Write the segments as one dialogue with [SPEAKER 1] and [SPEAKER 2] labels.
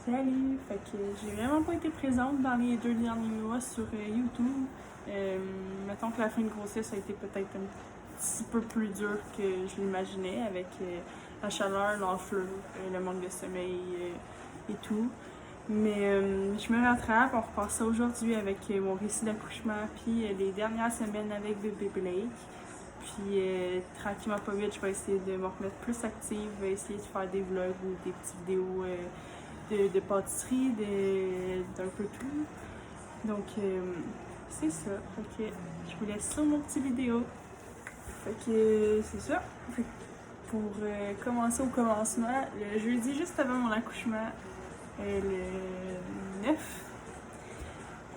[SPEAKER 1] Salut! Fait que j'ai vraiment pas été présente dans les 2 derniers mois sur YouTube. Mettons que la fin de grossesse a été peut-être un petit peu plus dur que je l'imaginais avec la chaleur, l'enflure, le manque de sommeil et tout. Mais je me rattrape, on repart ça aujourd'hui avec mon récit d'accouchement, puis les dernières semaines avec bébé Blake. Puis tranquillement pas vite, je vais essayer de me remettre plus active, je vais essayer de faire des vlogs ou des petites vidéos de pâtisserie, d'un peu tout. Donc c'est ça. Fait que je vous laisse sur mon petit vidéo. Fait que c'est ça. Fait que pour commencer au commencement, le jeudi juste avant mon accouchement, le 9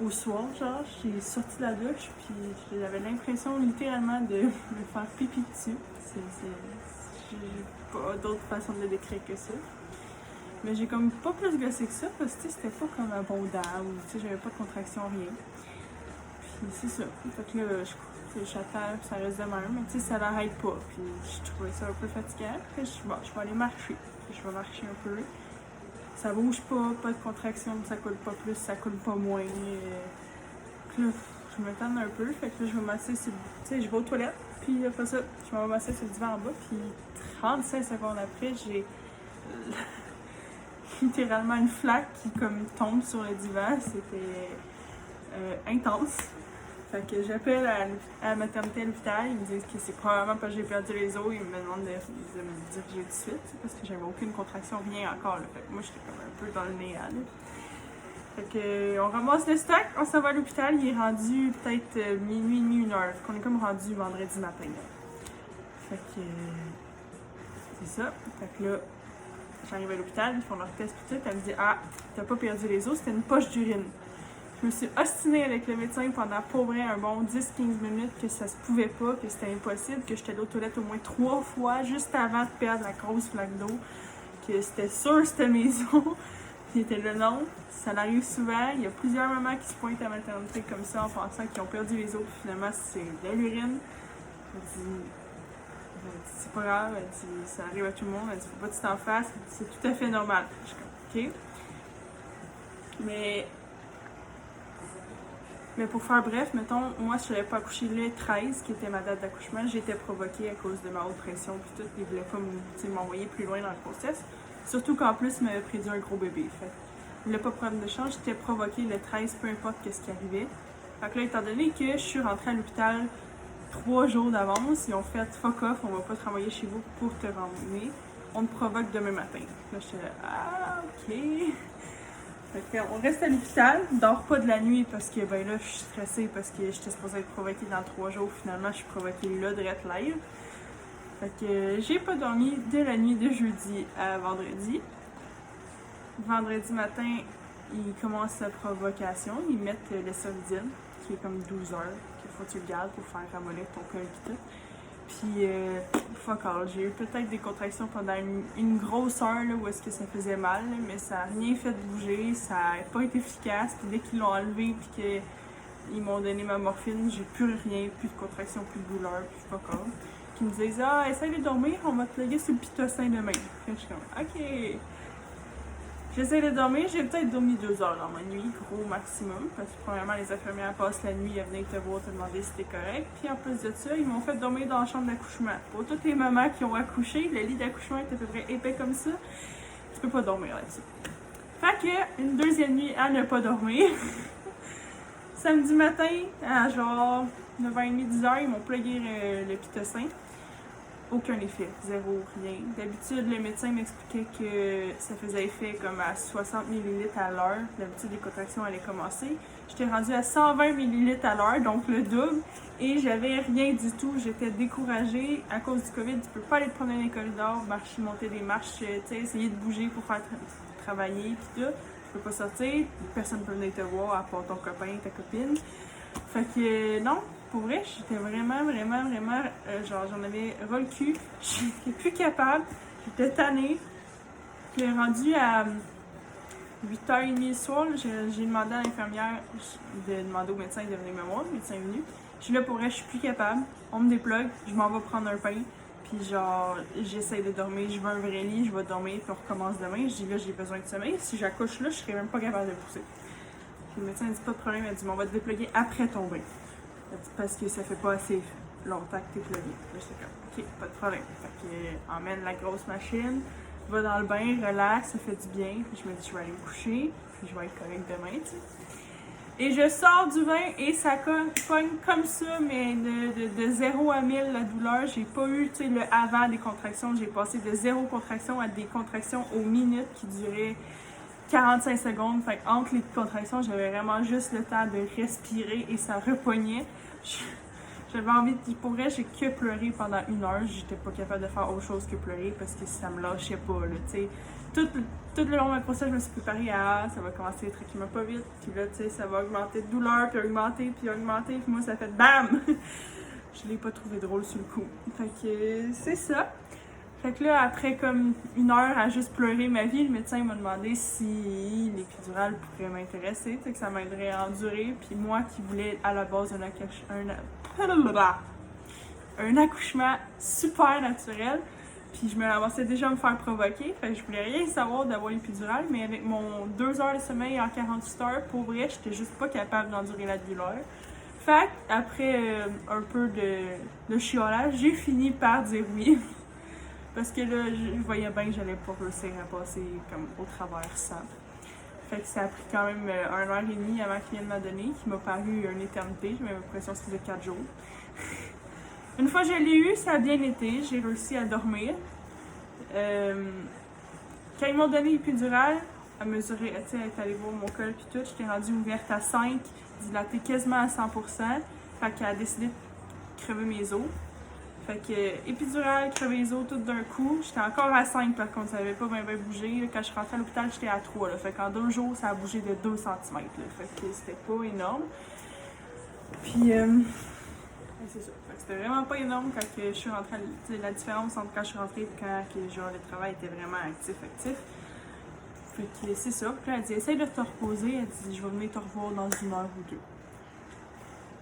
[SPEAKER 1] au soir, genre, j'ai sorti de la douche, puis j'avais l'impression littéralement de me faire pipi dessus. J'ai pas d'autre façon de le décrire que ça. Mais j'ai comme pas plus gossé que ça, parce que c'était pas comme abondant, ou j'avais pas de contraction, rien. Puis c'est ça. Fait que là, j'attends, ça reste de même, mais ça l'arrête pas. Puis je trouvais ça un peu fatigant. Puis je vais aller marcher. Puis je vais marcher un peu. Ça bouge pas de contraction, ça coule pas plus, ça coule pas moins. Puis là, je me tente un peu, fait que là, je vais m'asseoir sur je vais aux toilettes, puis après ça, je vais m'asseoir sur le divan en bas, puis 35 secondes après, j'ai littéralement une flaque qui comme tombe sur le divan, c'était intense. Fait que j'appelle à la maternité à l'hôpital, ils me disent que c'est probablement parce que j'ai perdu les os, ils me demandent de me diriger tout de suite, parce que j'avais aucune contraction, rien encore. Là. Fait que moi, j'étais comme un peu dans le néant. Fait que on ramasse le stock, on s'en va à l'hôpital, il est rendu peut-être minuit, 1h. Fait qu'on est comme rendu vendredi matin. Là. Fait que c'est ça. Fait que là, j'arrive à l'hôpital, ils font leur test tout, elle me dit ah, t'as pas perdu les os, c'était une poche d'urine. Je me suis ostinée avec le médecin pendant pour vrai un bon 10-15 minutes que ça se pouvait pas, que c'était impossible, que j'étais allée aux toilettes au moins 3 fois juste avant de perdre la grosse flaque d'eau, que c'était sûr que c'était mes os. Puis était là non, ça arrive souvent, il y a plusieurs mamans qui se pointent à la maternité comme ça en pensant qu'ils ont perdu les os, puis finalement c'est de l'urine. Elle dit c'est pas grave, elle dit ça arrive à tout le monde, elle dit faut pas que tu t'en fasses, c'est tout à fait normal. Je suis comme ok. Mais pour faire bref, mettons, moi je n'avais pas accouché le 13, qui était ma date d'accouchement, j'étais provoquée à cause de ma haute pression, puis tout, ils voulaient pas m'envoyer plus loin dans le process. Surtout qu'en plus, il m'avait prédit un gros bébé. Fait il voulait pas prendre de chance, j'étais provoquée le 13, peu importe ce qui arrivait. Fait que là, étant donné que je suis rentrée à l'hôpital 3 jours d'avance, ils ont fait fuck off, on va pas te renvoyer chez vous pour te ramener, on te provoque demain matin. Là, j'étais là, ah, ok. Fait on reste à l'hôpital, on dort pas de la nuit parce que ben là je suis stressée parce que j'étais supposée être provoquée dans 3 jours, finalement je suis provoquée là direct live. Fait que j'ai pas dormi de la nuit de jeudi à vendredi. Vendredi matin, ils commencent la provocation, ils mettent le Solidine, qui est comme 12 heures, qu'il faut que tu le gardes pour faire ramollir ton col et tout. Puis, fuck all, j'ai eu peut-être des contractions pendant une grosse heure là, où est-ce que ça faisait mal, là, mais ça n'a rien fait bouger, ça n'a pas été efficace. Puis dès qu'ils l'ont enlevé, puis qu'ils m'ont donné ma morphine, j'ai plus rien, plus de contractions, plus de douleur, puis fuck all. Qui me disent ah, essaye de dormir, on va te léguer sur le pitocin demain. Puis je suis comme ok. J'essaie de dormir, j'ai peut-être dormi 2 heures dans ma nuit, gros maximum, parce que premièrement les infirmières passent la nuit à venir te voir, te demander si t'es correct, puis en plus de ça, ils m'ont fait dormir dans la chambre d'accouchement. Pour toutes les mamans qui ont accouché, le lit d'accouchement est à peu près épais comme ça, tu peux pas dormir là-dessus. Fait que, une deuxième nuit à ne pas dormir. Samedi matin, à genre 9h30, 10h, ils m'ont plugué le pitocin. Aucun effet, zéro, rien. D'habitude, le médecin m'expliquait que ça faisait effet comme à 60 ml à l'heure. D'habitude, les contractions allaient commencer. J'étais rendue à 120 ml à l'heure, donc le double. Et j'avais rien du tout. J'étais découragée. À cause du COVID, tu peux pas aller te promener dans les corridors, marcher, monter des marches, essayer de bouger pour faire travailler, pis tout. Tu peux pas sortir. Personne ne peut venir te voir, à part ton copain, ta copine. Fait que non. Pour vrai, j'étais vraiment, genre j'en avais ras le cul, j'étais plus capable, j'étais tannée. Puis rendu à 8h30 le soir, j'ai demandé à l'infirmière de demander au médecin de venir me voir, le médecin est venu. Je suis là pour vrai, je suis plus capable, on me déplugue, je m'en vais prendre un pain. Puis genre, j'essaie de dormir, je veux un vrai lit, je vais dormir, puis on recommence demain. Je dis là, j'ai besoin de sommeil. Si j'accouche là, je serais même pas capable de pousser. Puis le médecin a dit pas de problème, elle dit on va te dépluguer après ton bain. Elle dit parce que ça fait pas assez longtemps que t'es plugué. Là, j'étais comme, ok, pas de problème. Fait que emmène la grosse machine, va dans le bain, relax, ça fait du bien. Puis je me dis, je vais aller me coucher, puis je vais être correcte demain, tu sais. Et je sors du bain et ça pogne comme ça, mais de 0 à 1000 la douleur. J'ai pas eu le avant des contractions. J'ai passé de 0 contraction à des contractions aux minutes qui duraient 45 secondes. Fait entre les contractions, j'avais vraiment juste le temps de respirer et ça repognait. J'avais envie de... Pour vrai, j'ai que pleuré pendant 1 heure. J'étais pas capable de faire autre chose que pleurer parce que ça me lâchait pas, là, tu sais. Tout le long de ma grossesse, je me suis préparée à ça va commencer tranquillement pas vite. Puis là, tu sais, ça va augmenter de douleur, puis augmenter, puis augmenter. Puis moi, ça fait BAM! Je l'ai pas trouvé drôle sur le coup. Fait que c'est ça. Fait que là, après comme 1 heure à juste pleurer ma vie, le médecin m'a demandé si l'épidural pourrait m'intéresser, que ça m'aiderait à endurer. Puis moi qui voulais à la base un accouchement super naturel, puis je me ramassais déjà à me faire provoquer. Fait que je voulais rien savoir d'avoir l'épidural, mais avec mon 2 heures de sommeil en 48 heures, pour vrai, j'étais juste pas capable d'endurer la douleur. Fait après un peu de chiolage, j'ai fini par dire oui. Parce que là, je voyais bien que j'allais pas réussir à passer comme au travers ça. Fait que ça a pris quand même 1 heure et demie avant qu'il vienne m'a donner, qui m'a paru une éternité. J'avais l'impression que c'était 4 jours. Une fois que je l'ai eu, ça a bien été. J'ai réussi à dormir. Quand ils m'ont donné l'épidural, à mesurer, tu sais, elle est allée voir mon col puis tout, j'étais rendue ouverte à 5, dilatée quasiment à 100%. Fait qu'elle a décidé de crever mes os. Fait que épidural, crever les os tout d'un coup. J'étais encore à 5 par contre, ça n'avait pas bien bouger. Quand je suis rentrée à l'hôpital, j'étais à 3. Là. Fait qu'en 2 jours, ça a bougé de 2 cm. Fait que c'était pas énorme. Puis, c'est ça. Fait que c'était vraiment pas énorme quand je suis rentrée. La différence entre quand je suis rentrée et quand genre, le travail était vraiment actif. Fait que c'est ça. Puis là, elle dit essaye de te reposer. Elle dit je vais venir te revoir dans 1 heure ou 2.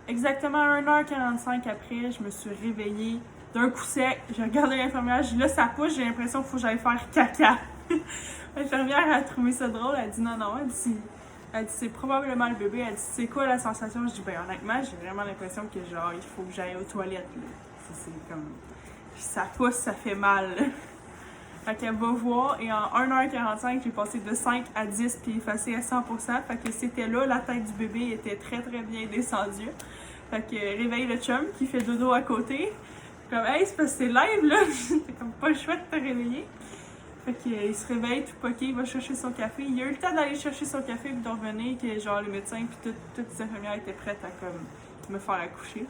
[SPEAKER 1] Exactement 1h45 après, je me suis réveillée d'un coup sec. J'ai regardé l'infirmière, j'ai dit là ça pousse, j'ai l'impression qu'il faut que j'aille faire caca. L'infirmière a trouvé ça drôle, elle dit non, elle dit c'est probablement le bébé, elle dit c'est quoi la sensation? Je dis ben honnêtement, j'ai vraiment l'impression que genre il faut que j'aille aux toilettes. C'est comme ça pousse, ça fait mal. Fait qu'elle va voir et en 1h45, j'ai passé de 5 à 10 puis effacé à 100%. Fait que c'était là, la tête du bébé était très bien descendue. Fait que réveille le chum qui fait dodo à côté. Comme hey, c'est parce que c'est live là, c'est comme pas le choix de te réveiller. Fait qu'il se réveille tout poqué, il va chercher son café. Il a eu le temps d'aller chercher son café et de revenir que genre le médecin puis toutes les infirmières étaient prêtes à comme me faire accoucher.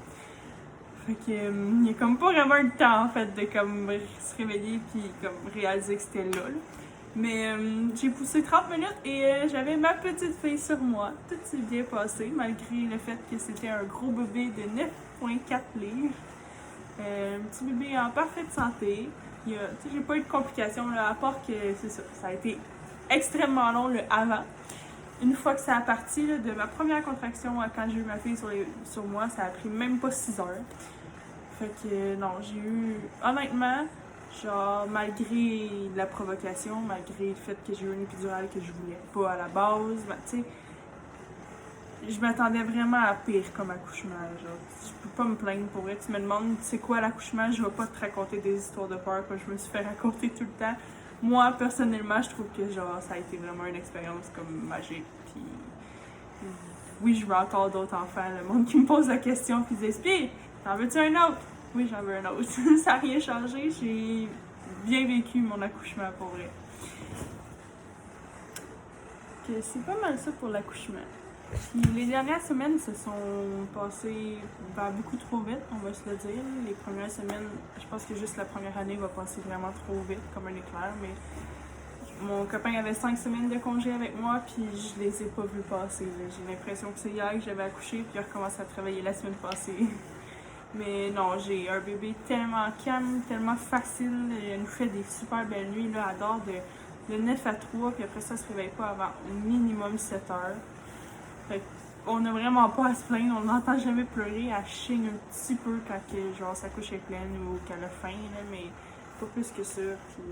[SPEAKER 1] Fait que il y a comme pas vraiment eu le temps en fait de comme se réveiller puis comme réaliser que c'était là. Mais j'ai poussé 30 minutes et j'avais ma petite fille sur moi. Tout s'est bien passé malgré le fait que c'était un gros bébé de 9,4 livres. Un petit bébé en parfaite santé. J'ai pas eu de complications là, à part que c'est ça. Ça a été extrêmement long le avant. Une fois que ça a parti là, de ma première contraction quand j'ai eu ma fille sur moi, ça a pris même pas 6 heures. Fait que non, j'ai eu, honnêtement, genre malgré la provocation, malgré le fait que j'ai eu une épidural que je voulais pas à la base, ben, tu sais, je m'attendais vraiment à pire comme accouchement. Genre, je peux pas me plaindre pour vrai. Tu me demandes c'est quoi l'accouchement, je vais pas te raconter des histoires de peur que je me suis fait raconter tout le temps. Moi, personnellement, je trouve que genre ça a été vraiment une expérience comme magique. Puis oui, je veux encore d'autres enfants. Le monde qui me pose la question puis disent puis t'en veux-tu un autre? Oui, j'en veux un autre. Ça n'a rien changé. J'ai bien vécu mon accouchement pour vrai. C'est pas mal ça pour l'accouchement. Puis les dernières semaines se sont passées beaucoup trop vite, on va se le dire. Les premières semaines, je pense que juste la première année va passer vraiment trop vite, comme un éclair. Mais mon copain avait 5 semaines de congé avec moi, puis je les ai pas vus passer. J'ai l'impression que c'est hier que j'avais accouché, puis il a recommencé à travailler la semaine passée. Mais non, j'ai un bébé tellement calme, tellement facile. Il nous fait des super belles nuits. Là, elle dort de 9 à 3, puis après ça, elle se réveille pas avant au minimum 7 heures. Fait que on n'a vraiment pas à se plaindre, on n'entend jamais pleurer, elle chigne un petit peu quand genre, sa couche est pleine ou qu'elle a faim, là, mais pas plus que ça. Puis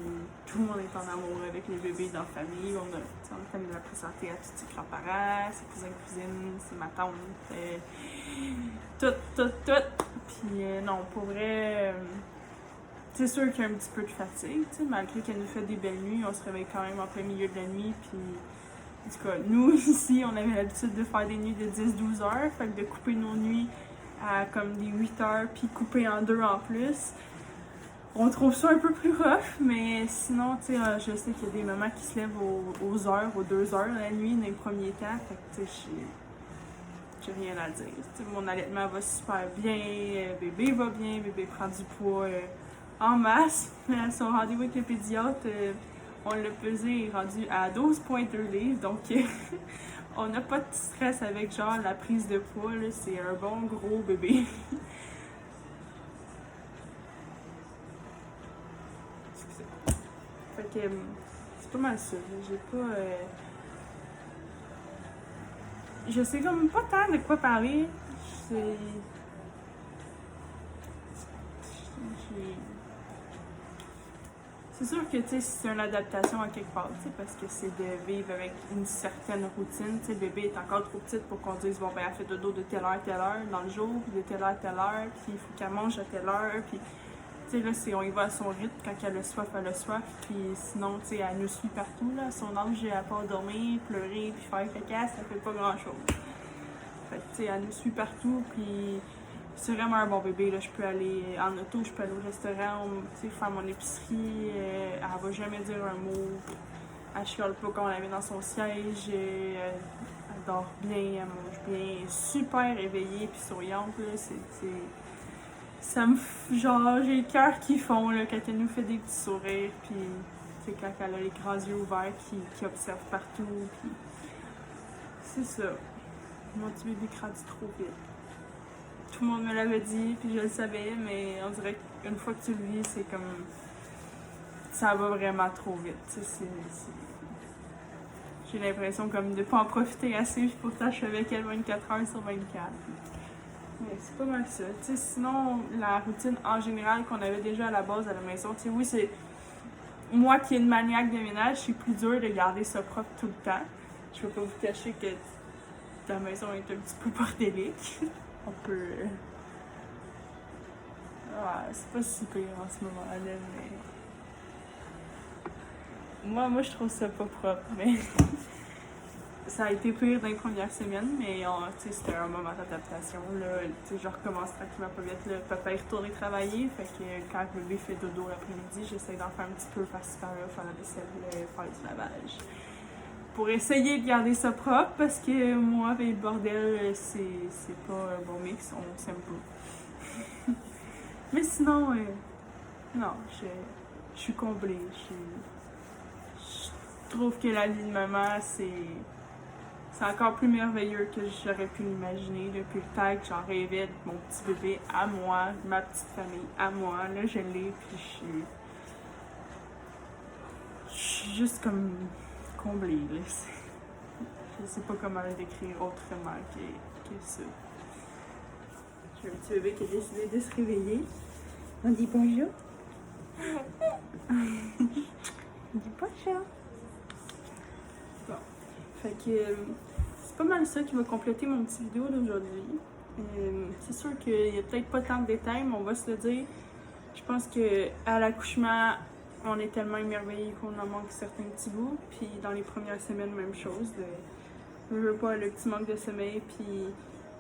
[SPEAKER 1] tout le monde est en amour avec les bébés dans la famille. On a de la présenter à tous ses grands-parents, ses cousins, cousines, ses ma tante, tout. Puis non, pour vrai, c'est sûr qu'il y a un petit peu de fatigue, malgré qu'elle nous fait des belles nuits, on se réveille quand même en plein milieu de la nuit, puis en tout cas, nous, ici, on avait l'habitude de faire des nuits de 10-12 heures, fait que de couper nos nuits à comme des 8 heures, puis couper en deux en plus. On trouve ça un peu plus rough, mais sinon, tu sais, je sais qu'il y a des mamans qui se lèvent aux heures, aux 2 heures la nuit, dans les premiers temps, fait que, tu sais, j'ai rien à dire. T'sais, mon allaitement va super bien, bébé va bien, bébé prend du poids en masse. À son rendez-vous avec le pédiatre, on l'a pesé, il est rendu à 12,2 livres, donc on n'a pas de stress avec genre la prise de poids, c'est un bon gros bébé. Fait que c'est pas mal ça, j'ai pas... Je sais comme pas tant de quoi parler, c'est sûr que c'est une adaptation à quelque part, parce que c'est de vivre avec une certaine routine. Le bébé est encore trop petite pour qu'on dise bon ben elle fait dodo de telle heure dans le jour, puis de telle heure, puis il faut qu'elle mange à telle heure, puis là on y va à son rythme, quand elle a soif, puis sinon elle nous suit partout, là, à son âge, à part dormir, pleurer, puis faire caca, ça fait pas grand chose. Fait que elle nous suit partout, puis c'est vraiment un bon bébé, là. Je peux aller en auto, je peux aller au restaurant, faire mon épicerie. Elle va jamais dire un mot. Elle chiale pas quand on la met dans son siège. Elle dort bien, elle mange bien. Elle est super éveillée puis souriante. Là. Ça me... Genre, j'ai le cœur qui fond là, quand elle nous fait des petits sourires. Puis quand elle a les grands yeux ouverts qui observe partout. Puis c'est ça. Mon petit bébé grandit trop vite. Tout le monde me l'avait dit, puis je le savais, mais on dirait qu'une fois que tu le vis, c'est comme... Ça va vraiment trop vite, J'ai l'impression comme de pas en profiter assez, puis pourtant je suis avec elle 24 heures sur 24. Mais c'est pas mal ça. Sinon, la routine en général qu'on avait déjà à la base à la maison, oui, c'est... Moi qui est une maniaque de ménage, c'est plus dur de garder ça propre tout le temps. Je peux pas vous cacher que la maison est un petit peu bordélique. On peut... c'est pas si pire en ce moment-là, mais... Moi, je trouve ça pas propre, mais... Ça a été pire dans les premières semaines, mais c'était un moment d'adaptation, là. Je recommence tranquillement pas vite, là. Papa est retourné travailler, fait que quand le bébé fait dodo l'après-midi, j'essaie d'en faire un petit peu par-ci par-là, faire la vaisselle, faire du lavage. Pour essayer de garder ça propre, parce que moi, avec le bordel, c'est pas un bon mix, on s'aime pas. Mais sinon, non, je suis comblée. Je trouve que la vie de maman, c'est encore plus merveilleux que j'aurais pu l'imaginer. Depuis le temps que j'en rêvais de mon petit bébé à moi, ma petite famille à moi, là, je l'ai, puis je suis juste comme... comblée, là. Je sais pas comment le décrire autrement que ça. J'ai un petit bébé qui a décidé de se réveiller. On dit bonjour. On dit bonjour. Bon. Fait que c'est pas mal ça qui va compléter mon petit vidéo d'aujourd'hui. C'est sûr qu'il y a peut-être pas tant de détails, mais on va se le dire. Je pense qu'à l'accouchement, on est tellement émerveillés qu'on en manque certains petits bouts. Puis dans les premières semaines, même chose. Je veux pas le petit manque de sommeil, puis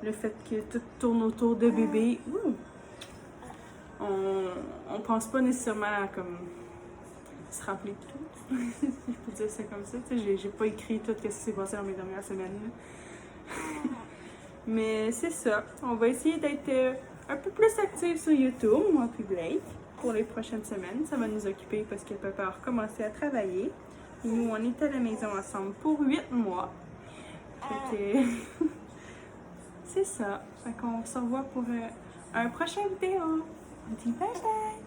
[SPEAKER 1] le fait que tout tourne autour de bébé. On pense pas nécessairement à comme se rappeler de tout. Si je peux dire ça comme ça. J'ai pas écrit tout ce qui s'est passé dans mes dernières semaines. Mais c'est ça. On va essayer d'être un peu plus actifs sur YouTube, moi puis Blake. Pour les prochaines semaines, ça va nous occuper parce que papa a recommencé à travailler. Nous, on est à la maison ensemble pour 8 mois. Fait que... c'est ça. Fait qu'on se revoit pour un prochain vidéo. On dit bye bye!